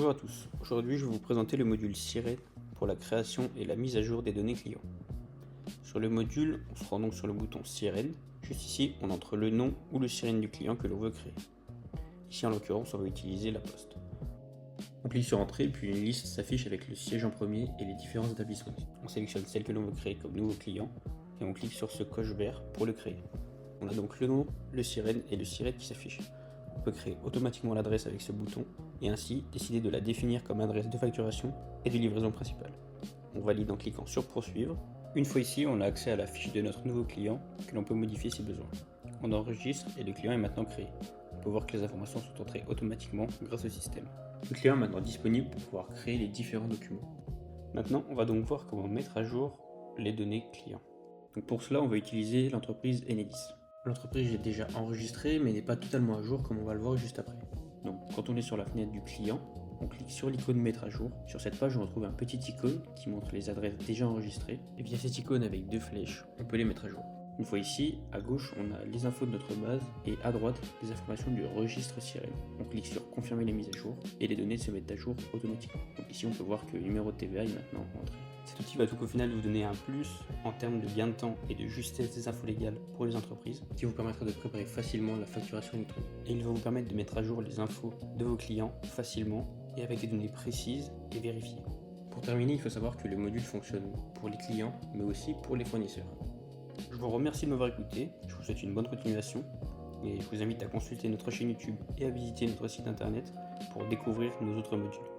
Bonjour à tous, aujourd'hui je vais vous présenter le module Siren pour la création et la mise à jour des données clients. Sur le module, on se rend donc sur le bouton Siren. Juste ici, on entre le nom ou le Siren du client que l'on veut créer. Ici en l'occurrence, on va utiliser La Poste. On clique sur Entrée, puis une liste s'affiche avec le siège en premier et les différents établissements. On sélectionne celle que l'on veut créer comme nouveau client et on clique sur ce coche vert pour le créer. On a donc le nom, le Siren et le Siret qui s'affichent. On peut créer automatiquement l'adresse avec ce bouton et ainsi décider de la définir comme adresse de facturation et de livraison principale. On valide en cliquant sur Poursuivre. Une fois ici, on a accès à la fiche de notre nouveau client que l'on peut modifier si besoin. On enregistre et le client est maintenant créé. On peut voir que les informations sont entrées automatiquement grâce au système. Le client est maintenant disponible pour pouvoir créer les différents documents. Maintenant, on va donc voir comment mettre à jour les données clients. Donc pour cela, on va utiliser l'entreprise Enedis. L'entreprise est déjà enregistrée mais n'est pas totalement à jour comme on va le voir juste après. Donc quand on est sur la fenêtre du client, on clique sur l'icône mettre à jour. Sur cette page, on retrouve un petit icône qui montre les adresses déjà enregistrées. Et via cette icône avec deux flèches, on peut les mettre à jour. Une fois ici, à gauche, on a les infos de notre base et à droite, les informations du registre Siren. On clique sur confirmer les mises à jour et les données se mettent à jour automatiquement. Donc ici, on peut voir que le numéro de TVA est maintenant entré. Cet outil va donc au final vous donner un plus en termes de gain de temps et de justesse des infos légales pour les entreprises, qui vous permettra de préparer facilement la facturation électronique. Et il va vous permettre de mettre à jour les infos de vos clients facilement et avec des données précises et vérifiées. Pour terminer, il faut savoir que le module fonctionne pour les clients, mais aussi pour les fournisseurs. Je vous remercie de m'avoir écouté, je vous souhaite une bonne continuation et je vous invite à consulter notre chaîne YouTube et à visiter notre site internet pour découvrir nos autres modules.